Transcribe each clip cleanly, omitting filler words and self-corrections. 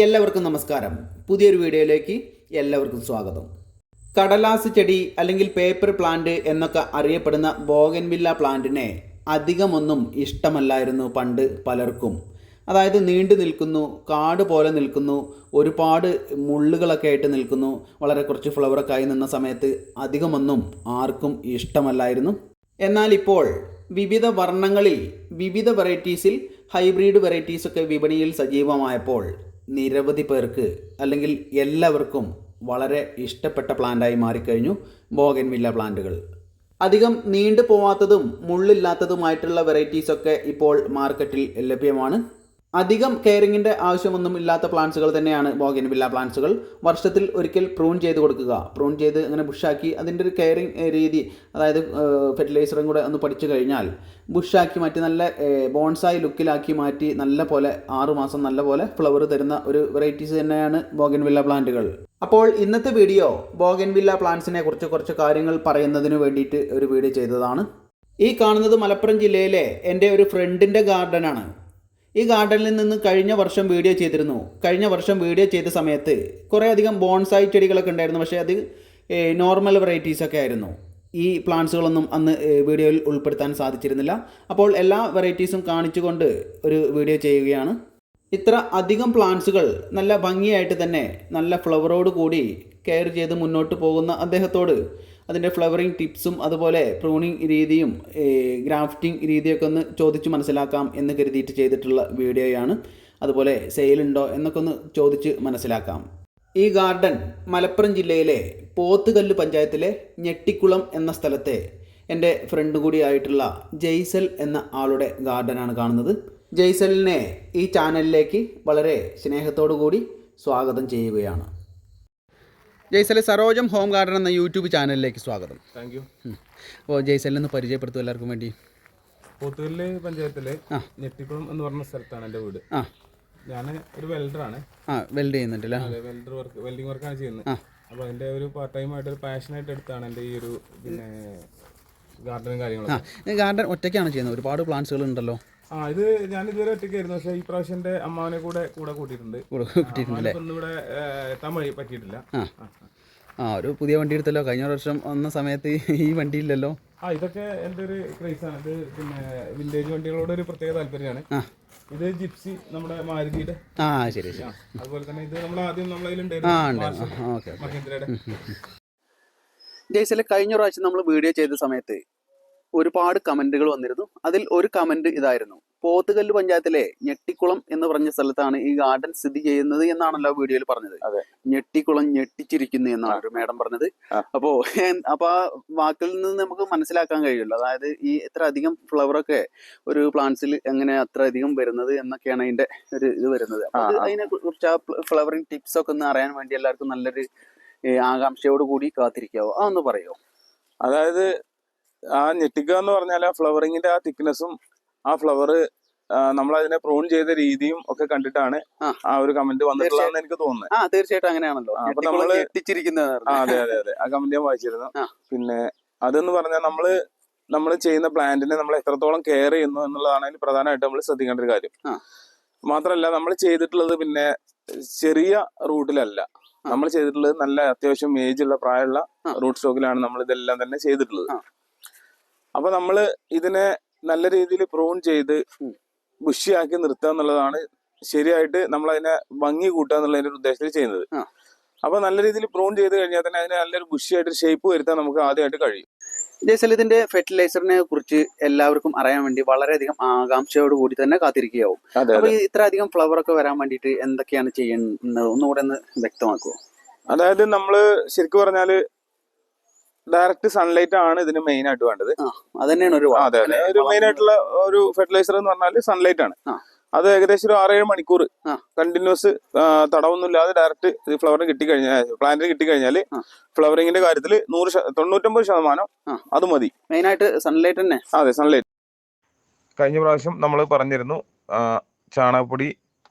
എല്ലാവർക്കും നമസ്കാരം. പുതിയൊരു വീഡിയോയിലേക്ക് എല്ലാവർക്കും സ്വാഗതം. കടലാസ് ചെടി അല്ലെങ്കിൽ പേപ്പർ പ്ലാന്റ് എന്നൊക്കെ അറിയപ്പെടുന്ന ബോഗൻവില്ല പ്ലാന്റിനെ അധികമൊന്നും ഇഷ്ടമല്ലായിരുന്നു പണ്ട് പലർക്കും. അതായത് നീണ്ടു നിൽക്കുന്നു, കാട് പോലെ നിൽക്കുന്നു, ഒരുപാട് മുള്ളുകളൊക്കെ ആയിട്ട് നിൽക്കുന്നു, വളരെ കുറച്ച് ഫ്ലവറൊക്കെ ആയി നിന്ന സമയത്ത് അധികമൊന്നും ആർക്കും ഇഷ്ടമല്ലായിരുന്നു. എന്നാൽ ഇപ്പോൾ വിവിധ വർണ്ണങ്ങളിൽ വിവിധ വെറൈറ്റീസിൽ ഹൈബ്രിഡ് വെറൈറ്റീസൊക്കെ വിപണിയിൽ സജീവമായപ്പോൾ നിരവധി പേർക്ക് അല്ലെങ്കിൽ എല്ലാവർക്കും വളരെ ഇഷ്ടപ്പെട്ട പ്ലാന്റായി മാറിക്കഴിഞ്ഞു ബോഗൻവില്ല പ്ലാന്റുകൾ. അധികം നീണ്ടു പോവാത്തതും മുള്ളില്ലാത്തതുമായിട്ടുള്ള വെറൈറ്റീസൊക്കെ ഇപ്പോൾ മാർക്കറ്റിൽ ലഭ്യമാണ്. അധികം കെയറിങ്ങിൻ്റെ ആവശ്യമൊന്നും ഇല്ലാത്ത പ്ലാന്റ്സുകൾ തന്നെയാണ് ബോഗൻവില്ല പ്ലാന്റ്സുകൾ. വർഷത്തിൽ ഒരിക്കൽ പ്രൂൺ ചെയ്ത് കൊടുക്കുക, പ്രൂൺ ചെയ്ത് അങ്ങനെ ബുഷാക്കി അതിൻ്റെ ഒരു കെയറിങ് രീതി, അതായത് ഫെർട്ടിലൈസറും കൂടെ ഒന്ന് പഠിച്ചു കഴിഞ്ഞാൽ ബുഷാക്കി മാറ്റി നല്ല ബോൺസായി ലുക്കിലാക്കി മാറ്റി നല്ല പോലെ 6 മാസം നല്ല പോലെ ഫ്ലവർ തരുന്ന ഒരു വെറൈറ്റീസ് തന്നെയാണ് ബോഗൻവില്ല പ്ലാന്റുകൾ. അപ്പോൾ ഇന്നത്തെ വീഡിയോ ബോഗൻവില്ല പ്ലാന്റ്സിനെ കുറിച്ച് കുറച്ച് കാര്യങ്ങൾ പറയുന്നതിന് വേണ്ടിയിട്ട് ഒരു വീഡിയോ ചെയ്തതാണ്. ഈ കാണുന്നത് മലപ്പുറം ജില്ലയിലെ എൻ്റെ ഒരു ഫ്രണ്ടിൻ്റെ ഗാർഡനാണ്. ഈ ഗാർഡനിൽ നിന്ന് കഴിഞ്ഞ വർഷം വീഡിയോ ചെയ്തിരുന്നു. കഴിഞ്ഞ വർഷം വീഡിയോ ചെയ്ത സമയത്ത് കുറേ അധികം ബോൺസായി ചെടികളൊക്കെ ഉണ്ടായിരുന്നു, പക്ഷേ അത് നോർമൽ വെറൈറ്റീസൊക്കെ ആയിരുന്നു. ഈ പ്ലാന്റ്സുകളൊന്നും അന്ന് വീഡിയോയിൽ ഉൾപ്പെടുത്താൻ സാധിച്ചിരുന്നില്ല. അപ്പോൾ എല്ലാ വെറൈറ്റീസും കാണിച്ചുകൊണ്ട് ഒരു വീഡിയോ ചെയ്യുകയാണ്. ഇത്ര അധികം പ്ലാന്റ്സുകൾ നല്ല ഭംഗിയായിട്ട് തന്നെ നല്ല ഫ്ലവറോട് കൂടി കെയർ ചെയ്ത് മുന്നോട്ട് പോകുന്ന അദ്ദേഹത്തോട് അതിൻ്റെ ഫ്ലവറിങ് ടിപ്സും അതുപോലെ പ്രൂണിങ് രീതിയും ഗ്രാഫ്റ്റിംഗ് രീതിയൊക്കെ ഒന്ന് ചോദിച്ച് മനസ്സിലാക്കാം എന്ന് കരുതിയിട്ട് ചെയ്തിട്ടുള്ള വീഡിയോയാണ്. അതുപോലെ സെയിലുണ്ടോ എന്നൊക്കെ ഒന്ന് ചോദിച്ച് മനസ്സിലാക്കാം. ഈ ഗാർഡൻ മലപ്പുറം ജില്ലയിലെ പോത്തുകല്ല് പഞ്ചായത്തിലെ ഞെട്ടിക്കുളം എന്ന സ്ഥലത്തെ എൻ്റെ ഫ്രണ്ട് കൂടിയായിട്ടുള്ള ജയ്സൽ എന്ന ആളുടെ ഗാർഡനാണ് കാണുന്നത്. ജയ്സലിനെ ഈ ചാനലിലേക്ക് വളരെ സ്നേഹത്തോടു കൂടി സ്വാഗതം ചെയ്യുകയാണ്. ജയ്സലെ, സരോജം ഹോം ഗാർഡൻ എന്ന യൂട്യൂബ് ചാനലിലേക്ക് സ്വാഗതം. Thank you. അപ്പോൾ ജയ്സലിനെ പരിചയപ്പെടുത്തും എല്ലാവർക്കും വേണ്ടി. പോത്തുകല്ല് പഞ്ചായത്തിലെ ഞെട്ടിക്കുളം എന്ന് പറഞ്ഞ സ്ഥലത്താണ് എൻ്റെ വീട്. ഞാൻ ഒരു വെൽഡറാണ്. വെൽഡ് ചെയ്യുന്നുണ്ടല്ലേ? അതെ, വെൽഡിങ് വർക്കാണ് ചെയ്യുന്നത്. അപ്പോൾ അതിൻ്റെ ഒരു പാർട്ട് ടൈം ആയിട്ട് ഒരു പാഷനായിട്ട് എടുത്താണ് എൻ്റെ ഈ ഒരു ഗാർഡനും കാര്യങ്ങളും. ഗാർഡൻ ഒറ്റയ്ക്കാണ് ചെയ്യുന്നത്? ഒരുപാട് പ്ലാന്റ്സുകൾ ഉണ്ടല്ലോ. ഇത് ഞാൻ ഇതുവരെ ഒറ്റയ്ക്കായിരുന്നു, പക്ഷേ ഈ പ്രാവശ്യം എൻ്റെ അമ്മാവനെ കൂടെ കൂട്ടിയിട്ടുണ്ട്. ഇവിടെ എത്താൻ പറ്റിയിട്ടില്ല. ഒരു പുതിയ വണ്ടി എടുത്തല്ലോ. കഴിഞ്ഞ വർഷം വന്ന സമയത്ത് ഈ വണ്ടി ഇല്ലല്ലോ. ഇതൊക്കെ എൻ്റെ ഒരു ക്രൈസാണ്. ഇത് വില്ലേജ് വണ്ടികളോട് ഒരു പ്രത്യേക താല്പര്യമാണ്. ഇത് ജിപ്സി, നമ്മുടെ മാരുതിയുടെ. ശരി. അതുപോലെ തന്നെ ഇത് നമ്മൾ ആദ്യം നമ്മളതിലുണ്ടായിരുന്നു മഹീന്ദ്രയുടെ. ജയ്സലെ, കഴിഞ്ഞ പ്രാവശ്യം നമ്മൾ വീഡിയോ ചെയ്ത സമയത്ത് ഒരുപാട് കമന്റുകൾ വന്നിരുന്നു. അതിൽ ഒരു കമന്റ് ഇതായിരുന്നു: പോത്തുകല്ല് പഞ്ചായത്തിലെ ഞെട്ടിക്കുളം എന്ന് പറഞ്ഞ സ്ഥലത്താണ് ഈ ഗാർഡൻ സ്ഥിതി ചെയ്യുന്നത് എന്നാണല്ലോ വീഡിയോയിൽ പറഞ്ഞത്. ഞെട്ടിക്കുളം ഞെട്ടിച്ചിരിക്കുന്നു എന്നാണ് ഒരു മേഡം പറഞ്ഞത്. അപ്പോ ആ വാക്കിൽ നിന്ന് നമുക്ക് മനസ്സിലാക്കാൻ കഴിയുള്ളൂ, അതായത് ഈ എത്ര അധികം ഫ്ലവറൊക്കെ ഒരു പ്ലാന്റ്സിൽ എങ്ങനെ അത്ര അധികം വരുന്നത് എന്നൊക്കെയാണ് അതിന്റെ ഒരു ഇത് വരുന്നത്. അതിനെ കുറിച്ച് ആ ഫ്ലവറിങ് ടിപ്സ് ഒക്കെ ഒന്ന് അറിയാൻ വേണ്ടി എല്ലാവർക്കും നല്ലൊരു ആകാംക്ഷയോട് കൂടി കാത്തിരിക്കാവോ? അതൊന്ന് പറയോ? അതായത് ആ ഞെട്ടിക്കുക എന്ന് പറഞ്ഞാൽ ആ ഫ്ലവറിങ്ങിന്റെ ആ തിക്നെസ്സും ആ ഫ്ലവർ നമ്മൾ അതിനെ പ്രൂൺ ചെയ്ത രീതിയും ഒക്കെ കണ്ടിട്ടാണ് ആ ഒരു കമന്റ് വന്നിട്ടുള്ളതെന്ന് എനിക്ക് തോന്നുന്നത്. തീർച്ചയായിട്ടും അങ്ങനെയാണല്ലോ. അപ്പൊ നമ്മള് അതെ ആ കമന്റ് ഞാൻ വായിച്ചിരുന്നു. പിന്നെ അതെന്ന് പറഞ്ഞാൽ നമ്മൾ ചെയ്യുന്ന പ്ലാന്റിനെ നമ്മൾ എത്രത്തോളം കെയർ ചെയ്യുന്നു എന്നുള്ളതാണ് അതിന് പ്രധാനമായിട്ട് നമ്മൾ ശ്രദ്ധിക്കേണ്ട ഒരു കാര്യം. മാത്രമല്ല, നമ്മൾ ചെയ്തിട്ടുള്ളത് പിന്നെ ചെറിയ റൂട്ടിലല്ല, നമ്മൾ ചെയ്തിട്ടുള്ളത് നല്ല അത്യാവശ്യം ഏജുള്ള പ്രായമുള്ള റൂട്ട് സ്റ്റോക്കിലാണ് നമ്മൾ ഇതെല്ലാം തന്നെ ചെയ്തിട്ടുള്ളത്. അപ്പൊ നമ്മള് ഇതിനെ നല്ല രീതിയിൽ പ്രൂൺ ചെയ്ത് ബുഷിയാക്കി നിർത്തുക എന്നുള്ളതാണ് ശരിയായിട്ട് നമ്മൾ അതിനെ ഭംഗി കൂട്ടുക എന്നുള്ളതിന്റെ ഒരു ഉദ്ദേശത്തിൽ ചെയ്യുന്നത്. അപ്പൊ നല്ല രീതിയിൽ പ്രൂൺ ചെയ്ത് കഴിഞ്ഞാൽ തന്നെ അതിനെ നല്ലൊരു ബുഷിയായിട്ട് ഷേപ്പ് വരുത്താൻ നമുക്ക് ആദ്യമായിട്ട് കഴിയും. ജയ്സൽ, ഇതിന്റെ ഫെർട്ടിലൈസറിനെ കുറിച്ച് എല്ലാവർക്കും അറിയാൻ വേണ്ടി വളരെയധികം ആകാംക്ഷയോട് കൂടി തന്നെ കാത്തിരിക്കുകയാവും. അപ്പൊ ഇത്ര അധികം ഫ്ലവർ ഒക്കെ വരാൻ വേണ്ടിയിട്ട് എന്തൊക്കെയാണ് ചെയ്യുന്നത് ഒന്നുകൂടെ ഒന്ന് വ്യക്തമാക്കുമോ? അതായത് നമ്മള് ശരിക്കും പറഞ്ഞാല് ഡയറക്റ്റ് സൺലൈറ്റ് ആണ് ഇതിന് മെയിൻ ആയിട്ട് വേണ്ടത്. അതന്നെയാണ് ഒരു മെയിൻ ആയിട്ടുള്ള ഒരു ഫെർട്ടിലൈസർ എന്ന് പറഞ്ഞാൽ സൺലൈറ്റ് ആണ്. അത് ഏകദേശം ഒരു 6-7 മണിക്കൂർ കണ്ടിന്യൂസ് തടവൊന്നുമില്ലാതെ ഡയറക്റ്റ് ഫ്ലവറിന് കിട്ടിക്കഴിഞ്ഞാൽ, പ്ലാന്റിന് കിട്ടിക്കഴിഞ്ഞാൽ ഫ്ലവറിങ്ങിന്റെ കാര്യത്തിൽ 99% അത് മതി. മെയിൻ ആയിട്ട് സൺലൈറ്റ് തന്നെ. അതെ, സൺലൈറ്റ്. കഴിഞ്ഞ പ്രാവശ്യം നമ്മൾ പറഞ്ഞിരുന്നു ചാണകപ്പൊടി,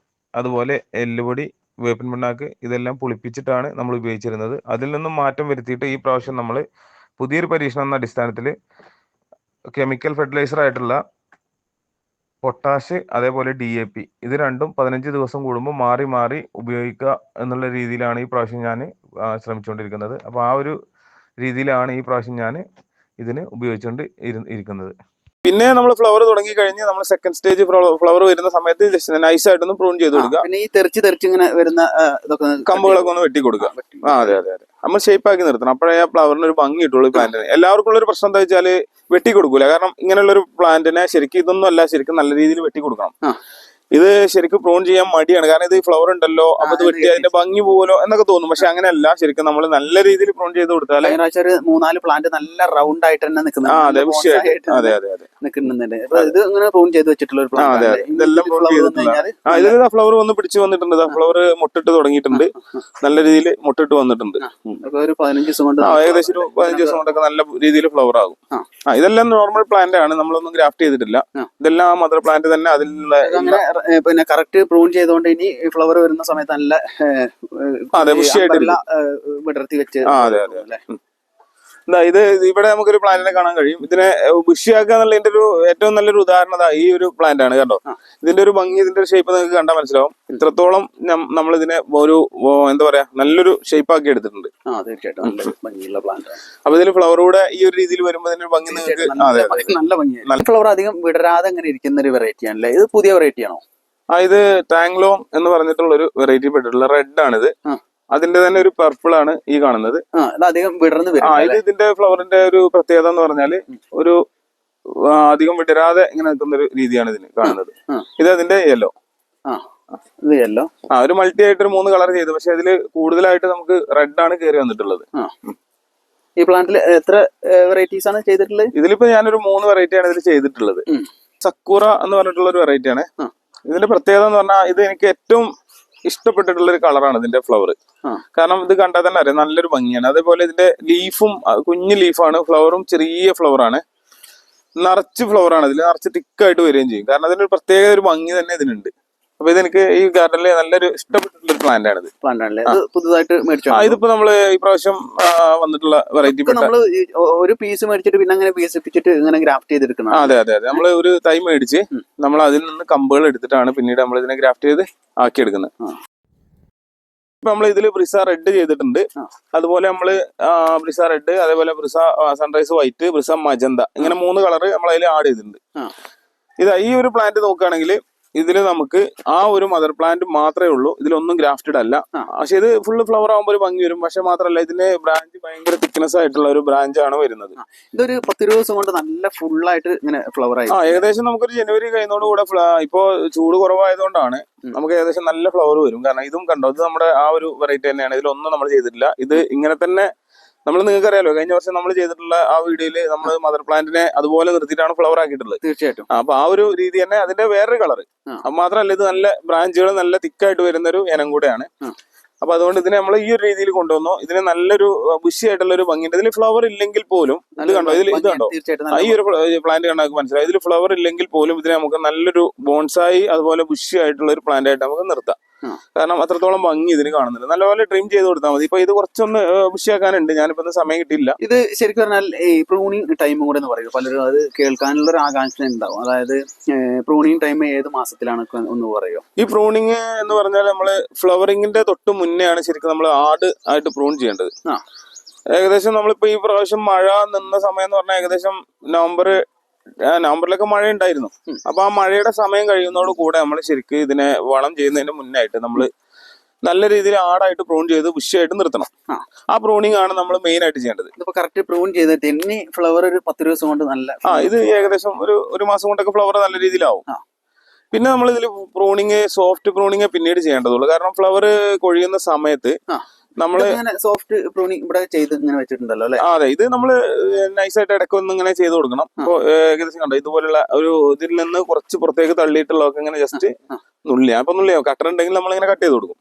അതുപോലെ എല്ലുപൊടി, വേപ്പിൻ പിണ്ണാക്ക് ഇതെല്ലാം പുളിപ്പിച്ചിട്ടാണ് നമ്മൾ ഉപയോഗിച്ചിരുന്നത്. അതിൽ നിന്നും മാറ്റം വരുത്തിയിട്ട് ഈ പ്രാവശ്യം നമ്മൾ പുതിയൊരു പരീക്ഷണം എന്ന അടിസ്ഥാനത്തിൽ കെമിക്കൽ ഫെർട്ടിലൈസർ ആയിട്ടുള്ള പൊട്ടാഷ് അതേപോലെ DAP ഇത് രണ്ടും 15 ദിവസം കൂടുമ്പോൾ മാറി മാറി ഉപയോഗിക്കുക എന്നുള്ള രീതിയിലാണ് ഈ പ്രാവശ്യം ഞാൻ ശ്രമിച്ചുകൊണ്ടിരിക്കുന്നത്. അപ്പോൾ ആ ഒരു രീതിയിലാണ് ഈ പ്രാവശ്യം ഞാൻ ഇതിന് ഉപയോഗിച്ചുകൊണ്ട് ഇരിക്കുന്നത്. പിന്നെ നമ്മൾ ഫ്ലവർ തുടങ്ങി കഴിഞ്ഞ് നമ്മൾ സെക്കൻഡ് സ്റ്റേജ് ഫ്ലവർ വരുന്ന സമയത്ത് ജസ്റ്റ് നൈസായിട്ടൊന്ന് പ്രൂൺ ചെയ്ത് കൊടുക്കുക. പിന്നെ ഈ തെറിച്ച് ഇങ്ങനെ വരുന്ന ഇതൊക്കെ കമ്പുകളൊക്കെ ഒന്ന് വെട്ടി കൊടുക്കുക. അതെ അതെ അതെ, നമ്മൾ ഷേപ്പ് ആക്കി നിർത്തണം. അപ്പോഴേ ആ ഫ്ലവറിന് ഒരു ഭംഗി കിട്ടുള്ളൂ. പ്ലാന്റിന് എല്ലാവർക്കും ഉള്ള ഒരു പ്രശ്നം എന്താ വെച്ചാൽ വെട്ടി കൊടുക്കൂല. കാരണം ഇങ്ങനെയുള്ള ഒരു പ്ലാന്റിനെ ശരിക്കും ഇതൊന്നും അല്ല, ശരിക്കും നല്ല രീതിയിൽ വെട്ടി കൊടുക്കണം. ഇത് ശരിക്കും പ്രൂൺ ചെയ്യാൻ മടിയാണ്. കാരണം ഇത് ഫ്ലവർ ഉണ്ടല്ലോ, അപ്പൊ ഇത് വെട്ടി അതിന്റെ ഭംഗി പോലോ എന്നൊക്കെ തോന്നും. പക്ഷെ അങ്ങനെയല്ല, ശരിക്കും നമ്മൾ നല്ല രീതിയിൽ പ്രൂൺ ചെയ്ത് കൊടുത്താൽ 3-4 പ്ലാന്റ് നല്ല റൗണ്ട് ആയിട്ട് തന്നെ നിൽക്കുന്നുണ്ട്. ഇത് ഇങ്ങനെ പ്രൂൺ ചെയ്ത് വെച്ചിട്ടുള്ള ഒരു പ്ലാന്റ്. ഇതെല്ലാം ഇതിൽ ഫ്ലവർ വന്ന് പിടിച്ചു വന്നിട്ടുണ്ട്. ഫ്ലവർ മുട്ടിട്ട് തുടങ്ങിയിട്ടുണ്ട്, നല്ല രീതിയിൽ മുട്ടിട്ട് വന്നിട്ടുണ്ട്. ഒരു 15 ദിവസം കൊണ്ട്, ഏകദേശം ഒരു 15 ദിവസം കൊണ്ടൊക്കെ നല്ല രീതിയിൽ ഫ്ലവർ ആകും. ഇതെല്ലാം നോർമൽ പ്ലാന്റ് ആണ്, നമ്മളൊന്നും ഗ്രാഫ്റ്റ് ചെയ്തിട്ടില്ല. ഇതെല്ലാം മദർ പ്ലാന്റ് തന്നെ. അതിലുള്ള പിന്നെ കറക്റ്റ് പ്രൂൺ ചെയ്തോണ്ട് ഇനി ഫ്ലവർ വരുന്ന സമയത്ത് നല്ല വിടർത്തി വെച്ച്. ഇത് ഇവിടെ നമുക്കൊരു പ്ലാന്റിനെ കാണാൻ കഴിയും. ഇതിനെ ബുഷിയാക്കുക എന്നുള്ളതിന്റെ ഒരു ഏറ്റവും നല്ലൊരു ഉദാഹരണം ഈ ഒരു പ്ലാന്റ് ആണ്. കണ്ടോ, ഇതിന്റെ ഒരു ഭംഗി, ഇതിന്റെ ഒരു ഷേപ്പ് നിങ്ങൾക്ക് കണ്ടാൽ മനസ്സിലാവും. ഇത്രത്തോളം നമ്മൾ ഇതിനെ ഒരു എന്താ പറയാ നല്ലൊരു ഷേപ്പ് ആക്കി എടുത്തിട്ടുണ്ട്. അപ്പൊ ഇതിൽ ഫ്ലവർ കൂടെ ഈ ഒരു രീതിയിൽ വരുമ്പോൾ ഇതിന്റെ ഭംഗി നിങ്ങൾക്ക് നല്ല ഭംഗിയാണ്. ഫ്ലവർ അധികം വിടരാതെ അങ്ങനെ ഇരിക്കുന്ന ഒരു വെറൈറ്റി ആണല്ലേ. ഇത് പുതിയ വെറൈറ്റി ആണോ? ഇത് ടാങ്ലോങ് എന്ന് പറഞ്ഞിട്ടുള്ള ഒരു വെറൈറ്റി പെട്ടിട്ടുള്ള റെഡ് ആണിത്. അതിന്റെ തന്നെ ഒരു പർപ്പിൾ ആണ് ഈ കാണുന്നത്. ഇത് ഇതിന്റെ ഫ്ലവറിന്റെ ഒരു പ്രത്യേകത എന്ന് പറഞ്ഞാല് ഒരു അധികം വിടരാതെ ഇങ്ങനെ നിൽക്കുന്ന ഒരു രീതിയാണ് ഇതിന് കാണുന്നത്. ഇത് അതിന്റെ യെല്ലോ. ഒരു മൾട്ടി ആയിട്ട് ഒരു 3 കളർ ചെയ്തു. പക്ഷെ അതില് കൂടുതലായിട്ട് നമുക്ക് റെഡ് ആണ് കയറി വന്നിട്ടുള്ളത്. ഈ പ്ലാന്റിൽ എത്ര വെറൈറ്റീസ് ആണ് ചെയ്തിട്ടുള്ളത്? ഇതിലിപ്പോ ഞാനൊരു 3 വെറൈറ്റിയാണ് ഇതിൽ ചെയ്തിട്ടുള്ളത്. സക്കൂറ എന്ന് പറഞ്ഞിട്ടുള്ള ഒരു വെറൈറ്റി ആണ്. ഇതിന്റെ പ്രത്യേകത എന്ന് പറഞ്ഞാൽ ഇത് എനിക്ക് ഏറ്റവും ഇഷ്ടപ്പെട്ടിട്ടുള്ള ഒരു കളറാണ് ഇതിന്റെ ഫ്ലവർ. കാരണം ഇത് കണ്ടാൽ തന്നെ അറിയാം, നല്ലൊരു ഭംഗിയാണ്. അതേപോലെ ഇതിന്റെ ലീഫും കുഞ്ഞു ലീഫാണ്, ഫ്ലവറും ചെറിയ ഫ്ലവറാണ്, നിറച്ച് ഫ്ലവറാണ്. ഇതിൽ നിറച്ച് തിക്കായിട്ട് വരികയും ചെയ്യും. കാരണം അതിന്റെ ഒരു പ്രത്യേക ഒരു ഭംഗി തന്നെ ഇതിനുണ്ട്. അപ്പൊ ഇതെനിക്ക് ഈ ഗാർഡനിൽ നല്ലൊരു ഇഷ്ടപ്പെട്ടിട്ടുള്ള ഒരു പ്ലാന്റ് ആണ്. പുതുതായിട്ട് ഇതിപ്പോ നമ്മള് ഈ പ്രാവശ്യം വന്നിട്ടുള്ള വെറൈറ്റി. ഒരു പീസ് മേടിച്ചിട്ട് പിന്നെ അങ്ങനെ വികസിപ്പിച്ചിട്ട് ഇങ്ങനെ ഗ്രാഫ്റ്റ് ചെയ്തെടുക്കണം. അതെ അതെ അതെ, നമ്മള് ഒരു തൈ മേടിച്ച് നമ്മൾ അതിൽ നിന്ന് കമ്പുകൾ എടുത്തിട്ടാണ് പിന്നീട് നമ്മൾ ഇതിനെ ഗ്രാഫ്റ്റ് ചെയ്ത് ആക്കിയെടുക്കുന്നത്. ഇപ്പൊ നമ്മൾ ഇതില് ബ്രിസ റെഡ് ചെയ്തിട്ടുണ്ട്. അതുപോലെ നമ്മള് ബ്രിസ റെഡ്, അതേപോലെ ബ്രിസ സൺറൈസ് വൈറ്റ്, ബ്രിസ മജന്ത, ഇങ്ങനെ 3 കളറ് നമ്മൾ അതിൽ ആഡ് ചെയ്തിട്ടുണ്ട്. ഈ ഒരു പ്ലാന്റ് നോക്കുകയാണെങ്കിൽ ഇതിൽ നമുക്ക് ആ ഒരു മദർ പ്ലാന്റ് മാത്രമേ ഉള്ളൂ, ഇതിലൊന്നും ഗ്രാഫ്റ്റഡ് അല്ല. പക്ഷെ ഇത് ഫുള്ള് ഫ്ലവർ ആകുമ്പോൾ ഒരു ഭംഗി വരും. പക്ഷെ മാത്രമല്ല, ഇതിന്റെ ബ്രാഞ്ച് ഭയങ്കര തിക്നെസ് ആയിട്ടുള്ള ഒരു ബ്രാഞ്ച് ആണ് വരുന്നത്. ഇതൊരു 10 ദിവസം കൊണ്ട് നല്ല ഫുള്ളായിട്ട് ഇങ്ങനെ ഫ്ലവർ ആയി. ഏകദേശം നമുക്കൊരു ജനുവരി കഴിയുന്നതോട് കൂടെ ഇപ്പോ ചൂട് കുറവായതുകൊണ്ടാണ് നമുക്ക് ഏകദേശം നല്ല ഫ്ലവർ വരും. കാരണം ഇതും കണ്ടോ, ഇത് നമ്മുടെ ആ ഒരു വെറൈറ്റി തന്നെയാണ്. ഇതിലൊന്നും നമ്മൾ ചെയ്തിട്ടില്ല. ഇത് ഇങ്ങനെ തന്നെ നമ്മൾ നിങ്ങൾക്ക് അറിയാലോ, കഴിഞ്ഞ വർഷം നമ്മൾ ചെയ്തിട്ടുള്ള ആ വീഡിയോയില് നമ്മൾ മദർ പ്ലാന്റിനെ അതുപോലെ നിർത്തിയിട്ടാണ് ഫ്ലവർ ആക്കിയിട്ടുള്ളത്. തീർച്ചയായിട്ടും. അപ്പൊ ആ ഒരു രീതി തന്നെ അതിന്റെ വേറൊരു കളർ. അത് മാത്രമല്ല, ഇത് നല്ല ബ്രാഞ്ചുകൾ നല്ല തിക്കായിട്ട് വരുന്ന ഒരു ഇനം കൂടെയാണ്. അപ്പൊ അതുകൊണ്ട് ഇതിനെ നമ്മൾ ഈ ഒരു രീതിയിൽ കൊണ്ടുവന്നു. ഇതിന് നല്ലൊരു ബുഷിയായിട്ടുള്ള ഒരു ഭംഗിയുണ്ട്. ഇതിൽ ഫ്ലവർ ഇല്ലെങ്കിൽ പോലും ഇത് കണ്ടോ, ഇത് കണ്ടോ, ഈ ഒരു പ്ലാന്റ് കണ്ടാൽ മനസ്സിലായി. ഇതിൽ ഫ്ലവർ ഇല്ലെങ്കിൽ പോലും ഇതിനെ നമുക്ക് നല്ലൊരു ബോൺസായി അതുപോലെ ബുഷി ആയിട്ടുള്ള ഒരു പ്ലാന്റ് ആയിട്ട് നമുക്ക് നിർത്താം. കാരണം അത്രത്തോളം ഭംഗി ഇതിന് കാണുന്നുണ്ട്. നല്ലപോലെ ട്രിം ചെയ്ത് കൊടുത്താൽ മതി. ഇപ്പൊ ഇത് കുറച്ചൊന്ന് ബുഷിയാക്കാനുണ്ട്, ഞാനിപ്പോ സമയം കിട്ടിയില്ല. ഇത് ശരിക്കും പറഞ്ഞാൽ ഈ പ്രൂണിങ് ടൈം കൂടെ എന്ന് പറയും പലരും, അത് കേൾക്കാനുള്ള ഒരു ആകാംക്ഷ ഉണ്ടാവും. അതായത് പ്രൂണിങ് ടൈം ഏത് മാസത്തിലാണ് ഒന്ന് പറയുമോ? ഈ പ്രൂണിങ് എന്ന് പറഞ്ഞാൽ നമ്മള് ഫ്ലവറിങ്ങിന്റെ തൊട്ട് മുന്നേ ആണ് ശരിക്കും നമ്മൾ ആയിട്ട് പ്രൂൺ ചെയ്യേണ്ടത്. ഏകദേശം നമ്മളിപ്പോ ഈ പ്രാവശ്യം മഴ നിന്ന സമയം എന്ന് പറഞ്ഞാൽ ഏകദേശം നവംബറിലൊക്കെ മഴ ഉണ്ടായിരുന്നു. അപ്പൊ ആ മഴയുടെ സമയം കഴിയുന്നതോട് കൂടെ നമ്മൾ ശരിക്കും ഇതിനെ വളം ചെയ്യുന്നതിന് മുന്നായിട്ട് നമ്മൾ നല്ല രീതിയിൽ ആടായിട്ട് പ്രൂൺ ചെയ്ത് ബുഷിയായിട്ട് നിർത്തണം. ആ പ്രൂണിങ് ആണ് നമ്മൾ മെയിൻ ആയിട്ട് ചെയ്യേണ്ടത്. കറക്റ്റ് പ്രൂൺ ചെയ്തിട്ട് ഇനി ഫ്ലവർ ഒരു 10 ദിവസം കൊണ്ട് നല്ല ഇത് ഏകദേശം ഒരു മാസം കൊണ്ടൊക്കെ ഫ്ലവർ നല്ല രീതിയിലാവും. പിന്നെ നമ്മൾ ഇതിൽ സോഫ്റ്റ് പ്രൂണിങ് പിന്നീട് ചെയ്യേണ്ടതുള്ളൂ. കാരണം ഫ്ലവർ കൊഴിയുന്ന സമയത്ത് നമ്മള് സോഫ്റ്റ് പ്രൂണിങ് ഇവിടെ ചെയ്ത് ഇങ്ങനെ വെച്ചിട്ടുണ്ടല്ലോ അല്ലെ? അതെ, ഇത് നമ്മള് നൈസായിട്ട് ഇടയ്ക്കൊന്നും ഇങ്ങനെ ചെയ്ത് കൊടുക്കണം. ഇപ്പൊ ഏകദേശം കണ്ടോ, ഇതുപോലുള്ള ഒരു ഇതിൽ നിന്ന് കുറച്ച് പുറത്തേക്ക് തള്ളിയിട്ടുള്ളതൊക്കെ ഇങ്ങനെ ജസ്റ്റ് നുള്ളിയോ കട്ടർ ഉണ്ടെങ്കിൽ നമ്മളിങ്ങനെ കട്ട് ചെയ്ത് കൊടുക്കും.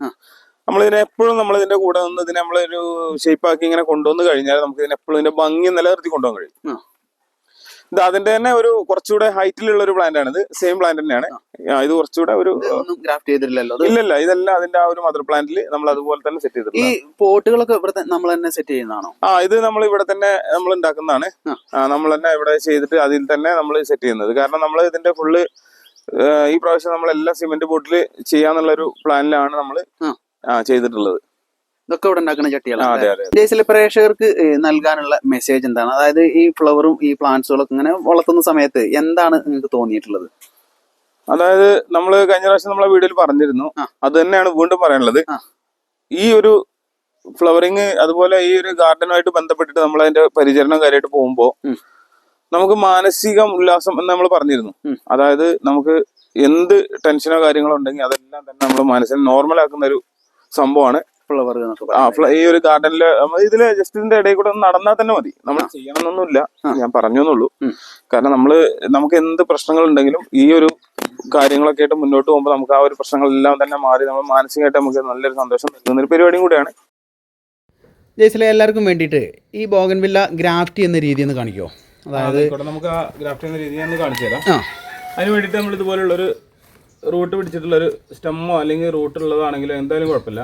നമ്മളിതിനെ എപ്പോഴും നമ്മളിതിന്റെ കൂടെ നിന്ന് ഇതിനെ നമ്മളൊരു ഷേപ്പാക്കി ഇങ്ങനെ കൊണ്ടുവന്ന് കഴിഞ്ഞാൽ നമുക്ക് ഇതിനെ എപ്പോഴും ഇതിന്റെ ഭംഗി നിലനിർത്തി കൊണ്ടുപോകാൻ കഴിയും. ഇത് അതിന്റെ തന്നെ ഒരു കുറച്ചുകൂടെ ഹൈറ്റിലുള്ള ഒരു പ്ലാന്റ് ആണ്. ഇത് സെയിം പ്ലാന്റ് തന്നെയാണ്. ഇത് കുറച്ചുകൂടെ ഒരു ഗ്രാഫ്റ്റ് ചെയ്തിട്ടില്ലല്ലോ? ഇല്ലല്ല, ഇതെല്ലാം അതിന്റെ ആ ഒരു മദർ പ്ലാന്റിൽ നമ്മൾ അതുപോലെ തന്നെ സെറ്റ് ചെയ്തിട്ടുണ്ട്. ഈ പോട്ടുകളൊക്കെ ഇവിടെ നമ്മൾ തന്നെ സെറ്റ് ചെയ്യുന്നതാണോ? ഇത് നമ്മൾ ഇവിടെ തന്നെ നമ്മൾ ഉണ്ടാക്കുന്നതാണ്. നമ്മൾ തന്നെ ഇവിടെ ചെയ്തിട്ട് അതിൽ തന്നെ നമ്മൾ സെറ്റ് ചെയ്യുന്നത്. കാരണം നമ്മൾ ഇതിന്റെ ഫുള്ള് ഈ പ്രാവശ്യം നമ്മളെല്ലാം സിമെന്റ് ബോട്ടിൽ ചെയ്യാന്നുള്ളൊരു പ്ലാനിലാണ് നമ്മൾ ചെയ്തിട്ടുള്ളത്. ഇതൊക്കെ ഇവിടെ ഉണ്ടാക്കുന്ന ചട്ടികളാണ്. അതെ അതെ. ഇന്ത്യയിലെ പ്രേക്ഷകർക്ക് നൽകാനുള്ള മെസ്സേജ് എന്താണ്? അതായത് ഈ ഫ്ലവറും ഈ പ്ലാന്റ്സുകളൊക്കെ ഇങ്ങനെ വളർത്തുന്ന സമയത്ത് എന്താണ് നിങ്ങൾക്ക് തോന്നിയിട്ടുള്ളത്? അതായത് നമ്മള് കഴിഞ്ഞ പ്രാവശ്യം നമ്മളെ വീഡിയോയിൽ പറഞ്ഞിരുന്നു, അത് തന്നെയാണ് വീണ്ടും പറയാനുള്ളത്. ഈ ഒരു ഫ്ലവറിങ് അതുപോലെ ഈ ഒരു ഗാർഡനുമായിട്ട് ബന്ധപ്പെട്ടിട്ട് നമ്മൾ അതിന്റെ പരിചരണം കാര്യമായിട്ട് പോകുമ്പോൾ നമുക്ക് മാനസിക ഉല്ലാസം എന്ന് നമ്മൾ പറഞ്ഞിരുന്നു. അതായത് നമുക്ക് എന്ത് ടെൻഷനോ കാര്യങ്ങളോ ഉണ്ടെങ്കിൽ അതെല്ലാം തന്നെ നമ്മൾ മനസ്സിനെ നോർമൽ ആക്കുന്ന ഒരു സംഭവമാണ് ഫ്ലവർ. ഈ ഒരു ഗാർഡനില് ഇതില് ജസ്റ്റ് ഇതിന്റെ ഇടയിൽ കൂടെ നടന്നാൽ തന്നെ മതി, നമ്മൾ ചെയ്യണമെന്നൊന്നുമില്ല, ഞാൻ പറഞ്ഞെന്നുള്ളൂ. കാരണം നമുക്ക് എന്ത് പ്രശ്നങ്ങൾ ഉണ്ടെങ്കിലും ഈ ഒരു കാര്യങ്ങളൊക്കെ ആയിട്ട് മുന്നോട്ട് പോകുമ്പോൾ നമുക്ക് ആ ഒരു പ്രശ്നങ്ങളെല്ലാം തന്നെ മാറി നമ്മൾ മാനസികമായിട്ട് നമുക്ക് നല്ലൊരു സന്തോഷം നൽകുന്ന ഒരു പരിപാടിയും കൂടിയാണ്. ജയ്സിലെ എല്ലാവർക്കും വേണ്ടിയിട്ട് ഈ ബോഗൻവില്ല ഗ്രാഫ്റ്റ് എന്ന രീതി ഒന്ന് കാണിക്കുമോ? അതായത് നമുക്ക് ആ ഗ്രാഫ്റ്റ് എന്ന രീതി ഞാൻ കാണിച്ചു തരാം. അതിന് വേണ്ടിയിട്ട് നമ്മൾ ഇതുപോലുള്ളൊരു റൂട്ട് പിടിച്ചിട്ടുള്ളൊരു സ്റ്റെമ്മോ അല്ലെങ്കിൽ റൂട്ട് ഉള്ളതാണെങ്കിലും എന്തായാലും കുഴപ്പമില്ല.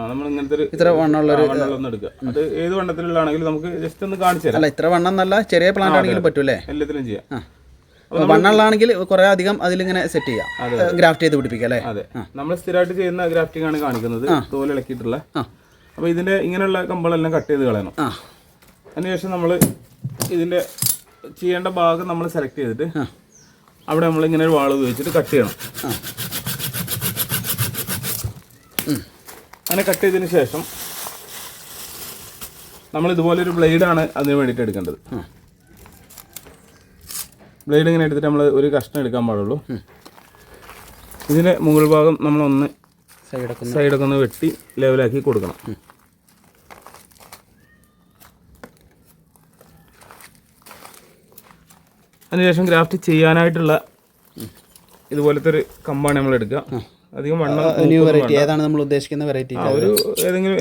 നമ്മൾ ഇങ്ങനത്തെ ഇത്ര വണ്ണമൊന്നും എടുക്കുക. അത് ഏത് വണ്ണത്തിലുള്ളതാണെങ്കിലും നമുക്ക് ജസ്റ്റ് ഒന്ന് കാണിച്ചു തരാം. ഇത്ര വണ്ണം നല്ല ചെറിയ പ്ലാന്റ് ആണെങ്കിലും പറ്റൂലേ? എല്ലാത്തിലും ചെയ്യാം. വണ്ണുള്ളതാണെങ്കിൽ കുറെ അധികം അതിലിങ്ങനെ സെറ്റ് ചെയ്യാം, ഗ്രാഫ്റ്റ് ചെയ്ത് പിടിപ്പിക്കാം അല്ലേ? അതെ, നമ്മൾ സ്ഥിരമായിട്ട് ചെയ്യുന്ന ഗ്രാഫ്റ്റിംഗ് ആണ് കാണിക്കുന്നത്, തോല് ഇളക്കിയിട്ടുള്ള. അപ്പൊ ഇതിന്റെ ഇങ്ങനെയുള്ള കമ്പളെല്ലാം കട്ട് ചെയ്ത് കളയണം. അതിനുശേഷം നമ്മൾ ഇതിന്റെ ചെയ്യേണ്ട ഭാഗം നമ്മൾ സെലക്ട് ചെയ്തിട്ട് അവിടെ നമ്മൾ ഇങ്ങനെ ഒരു വാൾ ഉപയോഗിച്ചിട്ട് കട്ട് ചെയ്യണം. അങ്ങനെ കട്ട് ചെയ്തതിന് ശേഷം നമ്മൾ ഇതുപോലൊരു ബ്ലേഡാണ് അതിന് വേണ്ടിയിട്ട് എടുക്കേണ്ടത്. ബ്ലേഡ് ഇങ്ങനെ എടുത്തിട്ട് നമ്മൾ ഒരു കഷ്ണം എടുക്കാൻ പാടുള്ളൂ. ഇതിൻ്റെ മുകൾ ഭാഗം നമ്മളൊന്ന് സൈഡൊക്കെ ഒന്ന് വെട്ടി ലെവലാക്കി കൊടുക്കണം. അതിനുശേഷം ഗ്രാഫ്റ്റ് ചെയ്യാനായിട്ടുള്ള ഇതുപോലത്തെ ഒരു കമ്പാണ് നമ്മൾ എടുക്കുക. അധികം ഏതാണ് നമ്മൾ ഉദ്ദേശിക്കുന്ന വെറൈറ്റി?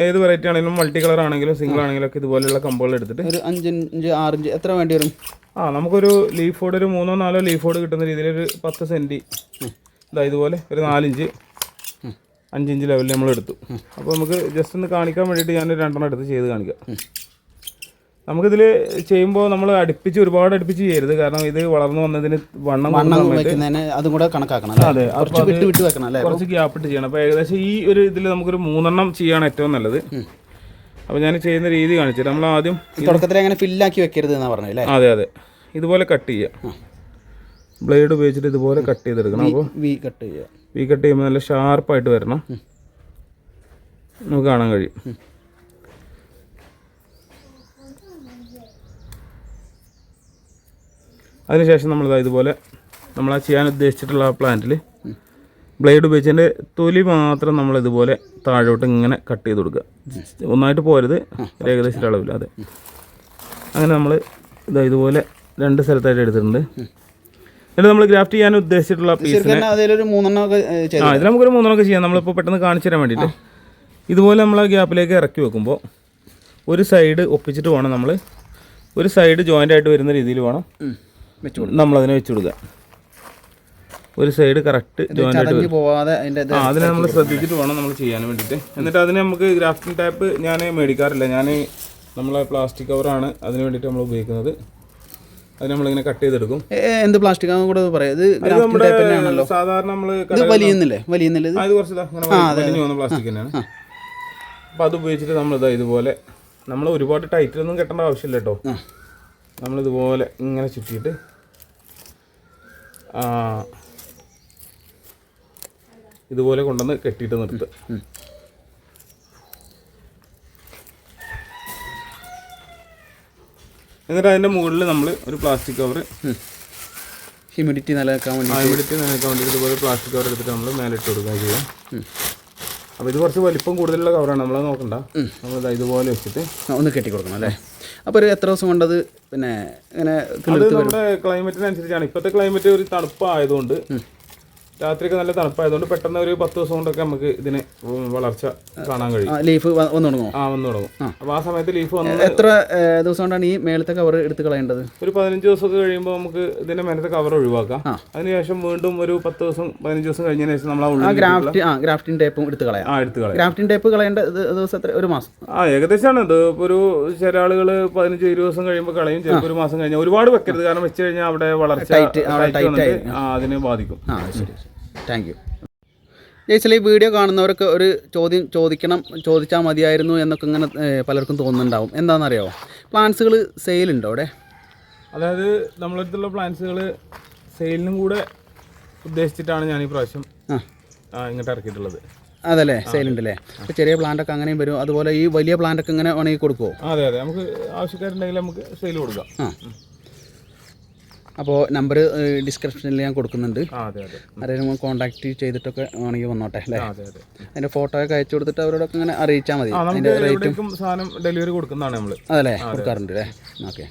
ഏത് വെറൈറ്റി ആണെങ്കിലും മൾട്ടി കളർ ആണെങ്കിലും സിംഗിൾ ആണെങ്കിലും ഒക്കെ ഇതുപോലെയുള്ള കമ്പുകൾ എടുത്തിട്ട് ഒരു 5 ഇഞ്ച് 6 ഇഞ്ച് എത്ര വേണ്ടി വരും? നമുക്കൊരു ലീഫ് ബോർഡ് ഒരു 3-4 ലീഫ് ബോർഡ് കിട്ടുന്ന രീതിയിൽ ഒരു 10 സെൻറ്റി ഇതുപോലെ ഒരു 4 ഇഞ്ച് 5 ഇഞ്ച് ലെവലിൽ നമ്മൾ എടുത്തു. അപ്പോൾ നമുക്ക് ജസ്റ്റ് ഒന്ന് കാണിക്കാൻ വേണ്ടിയിട്ട് ഞാൻ 2 എടുത്ത് ചെയ്ത് കാണിക്കാം. നമുക്കിതിൽ ചെയ്യുമ്പോൾ നമ്മൾ ഒരുപാട് അടുപ്പിച്ച് ചെയ്യരുത്, കാരണം ഇത് വളർന്നു വന്നതിന് വണ്ണം അതും കൂടെ കണക്കാക്കണം. അതെ, കുറച്ച് ഗ്യാപ്പ് ഇട്ട് ചെയ്യണം. അപ്പോൾ ഏകദേശം ഈ ഒരു ഇതിൽ നമുക്കൊരു 3 ചെയ്യാണ് ഏറ്റവും നല്ലത്. അപ്പോൾ ഞാൻ ചെയ്യുന്ന രീതി കാണിച്ചിട്ട് നമ്മൾ ആദ്യം തുടക്കത്തിൽ അങ്ങനെ ഫില്ലാക്കി വെക്കരുത് എന്നാണ് പറഞ്ഞത്. അതെ അതെ, ഇതുപോലെ കട്ട് ചെയ്യുക. ബ്ലേഡ് ഉപയോഗിച്ചിട്ട് ഇതുപോലെ കട്ട് ചെയ്തെടുക്കണം. അപ്പോൾ വി കട്ട് ചെയ്യുമ്പോൾ നല്ല ഷാർപ്പായിട്ട് വരണം, നമുക്ക് കാണാൻ കഴിയും. അതിനുശേഷം ഇതുപോലെ നമ്മൾ ചെയ്യാൻ ഉദ്ദേശിച്ചിട്ടുള്ള ആ പ്ലാന്റിൽ ബ്ലേഡ് ഉപയോഗിച്ചതിൻ്റെ തൊലി മാത്രം നമ്മൾ ഇതുപോലെ താഴോട്ട് ഇങ്ങനെ കട്ട് ചെയ്ത് കൊടുക്കുക. ഒന്നായിട്ട് പോരുത്, ഏകദേശം അളവിൽ. അതെ, അങ്ങനെ നമ്മൾ ഇതുപോലെ 2 സ്ഥലത്തായിട്ട് എടുത്തിട്ടുണ്ട്. എന്നിട്ട് നമ്മൾ ഗ്രാഫ്റ്റ് ചെയ്യാൻ ഉദ്ദേശിച്ചിട്ടുള്ള പീസിനെ ഇതിൽ നമുക്കൊരു 3 ചെയ്യാം. നമ്മളിപ്പോൾ പെട്ടെന്ന് കാണിച്ചു തരാൻ വേണ്ടിയിട്ട് ഇതുപോലെ നമ്മൾ ആ ഗ്യാപ്പിലേക്ക് ഇറക്കി വെക്കുമ്പോൾ ഒരു സൈഡ് ഒപ്പിച്ചിട്ട് വേണം നമ്മൾ, ഒരു സൈഡ് ജോയിൻ്റ് ആയിട്ട് വരുന്ന രീതിയിൽ വേണം നമ്മളതിനെ വെച്ച് കൊടുക്കുക. ഒരു സൈഡ് കറക്റ്റ് ജോയിൻ്റ് ആയിട്ട് പോവാതെ അതിനെ നമ്മൾ ശ്രദ്ധിച്ചിട്ട് വേണം നമ്മൾ ചെയ്യാൻ വേണ്ടിയിട്ട്. എന്നിട്ട് അതിന് നമുക്ക് ഗ്രാഫ്റ്റിംഗ് ടാപ്പ് ഞാൻ മേടിക്കാറില്ല, നമ്മളെ പ്ലാസ്റ്റിക് കവറാണ് അതിന് വേണ്ടിയിട്ട് നമ്മൾ ഉപയോഗിക്കുന്നത്. അത് നമ്മളിങ്ങനെ കട്ട് ചെയ്തെടുക്കും. എന്ത് പ്ലാസ്റ്റിക് കൂടെ പറയാം? സാധാരണ നമ്മൾ വലിയുന്നില്ലേ? അത് കുറച്ച് വലിഞ്ഞു പോകുന്ന പ്ലാസ്റ്റിക് തന്നെയാണ്. അപ്പോൾ അത് ഉപയോഗിച്ചിട്ട് നമ്മൾ ഇതുപോലെ നമ്മൾ ഒരുപാട് ടൈറ്റിലൊന്നും കെട്ടേണ്ട ആവശ്യമില്ല കേട്ടോ. നമ്മളിതുപോലെ ഇങ്ങനെ ചുറ്റിയിട്ട് ഇതുപോലെ കൊണ്ടുവന്ന് കെട്ടിയിട്ട് നിർത്തുക. എന്നിട്ട് അതിൻ്റെ മുകളിൽ നമ്മൾ ഒരു പ്ലാസ്റ്റിക് കവർ, ഹ്യൂമിഡിറ്റി നിലനിൽക്കാൻ വേണ്ടി ഇതുപോലെ പ്ലാസ്റ്റിക് കവർ എടുത്തിട്ട് നമ്മൾ മേലെ ഇട്ട് കൊടുക്കുക ചെയ്യാം. അപ്പോൾ ഇത് കുറച്ച് വലിപ്പം കൂടുതലുള്ള കവറാണ്, നമ്മളത് നോക്കണ്ട. നമ്മൾ ഇതുപോലെ വെച്ചിട്ട് ഒന്ന് കെട്ടി കൊടുക്കണം അല്ലേ? അപ്പോൾ ഒരു എത്ര ദിവസം കൊണ്ടത് പിന്നെ ഇങ്ങനെ നമ്മുടെ ക്ലൈമറ്റിനനുസരിച്ചാണ്. ഇപ്പോഴത്തെ ക്ലൈമറ്റ് ഒരു തണുപ്പായതുകൊണ്ട് രാത്രിയൊക്കെ നല്ല തണുപ്പായതുകൊണ്ട് പെട്ടെന്ന് ഒരു 10 ദിവസം കൊണ്ടൊക്കെ നമുക്ക് ഇതിന് വളർച്ച കാണാൻ കഴിയും. ലീഫ് വന്നു തുടങ്ങും. വന്നു തുടങ്ങും. അപ്പോൾ ആ സമയത്ത് ലീഫ് വന്ന് എത്ര ദിവസം കൊണ്ടാണ് ഈ മേളത്തെ കവർ എടുത്ത് കളയേണ്ടത്? ഒരു 15 ദിവസമൊക്കെ കഴിയുമ്പോൾ നമുക്ക് ഇതിന്റെ മേലത്തെ കവർ ഒഴിവാക്കാം. അതിനുശേഷം വീണ്ടും ഒരു 10 ദിവസം 15 ദിവസം കഴിഞ്ഞതിന് ശേഷം നമ്മൾ ഗ്രാഫ്റ്റിംഗ് ടേപ്പും എടുത്ത് കളയാം. എടുത്ത് കളയാം. ഗ്രാഫ്റ്റിംഗ് ടേപ്പ് കളയേണ്ട ദിവസം എത്ര? ഒരു മാസം. ഏകദേശമാണ് ഇത്. ഒരു ചില ആളുകൾ 15-20 ദിവസം കഴിയുമ്പോൾ കളയും, ചിലപ്പോൾ ഒരു മാസം കഴിഞ്ഞാൽ. ഒരുപാട് വെക്കരുത്, കാരണം വെച്ച് കഴിഞ്ഞാൽ അവിടെ വളർച്ച അതിനെ ബാധിക്കും. ശരി, താങ്ക് യു. ജയ്സൽ, ഈ വീഡിയോ കാണുന്നവരൊക്കെ ഒരു ചോദ്യം ചോദിച്ചാൽ മതിയായിരുന്നു എന്നൊക്കെ ഇങ്ങനെ പലർക്കും തോന്നുന്നുണ്ടാവും. എന്താണെന്നറിയാമോ, പ്ലാന്റ്സുകൾ സെയിലുണ്ടോ അവിടെ? അതായത് നമ്മളടുത്തുള്ള പ്ലാന്റ്സുകൾ സെയിലിനും കൂടെ ഉദ്ദേശിച്ചിട്ടാണ് ഞാൻ ഈ പ്രാവശ്യം ഇങ്ങോട്ട് ഇറക്കിയിട്ടുള്ളത്. അതല്ലേ, സെയിലുണ്ടല്ലേ. അപ്പോൾ ചെറിയ പ്ലാന്റൊക്കെ അങ്ങനെയും വരും. അതുപോലെ ഈ വലിയ പ്ലാന്റൊക്കെ ഇങ്ങനെ വേണമെങ്കിൽ കൊടുക്കുമോ? അതെ, നമുക്ക് ആവശ്യക്കാരുണ്ടെങ്കിൽ നമുക്ക് സെയിൽ കൊടുക്കാം. അപ്പോൾ നമ്പർ ഡിസ്ക്രിപ്ഷനിൽ ഞാൻ കൊടുക്കുന്നുണ്ട്. ആരെങ്കിലും കോൺടാക്ട് ചെയ്തിട്ടൊക്കെ വേണമെങ്കിൽ വന്നോട്ടെ അല്ലേ. അതിൻ്റെ ഫോട്ടോ ഒക്കെ അയച്ചു കൊടുത്തിട്ട് അവരോടൊക്കെ ഇങ്ങനെ അറിയിച്ചാൽ മതി. അതിൻ്റെ റേറ്റും സാധനം ഡെലിവറി കൊടുക്കുന്നതാണ് നമ്മൾ. അതല്ലേ, കൊടുക്കാറുണ്ട് അല്ലേ. ഓക്കെ.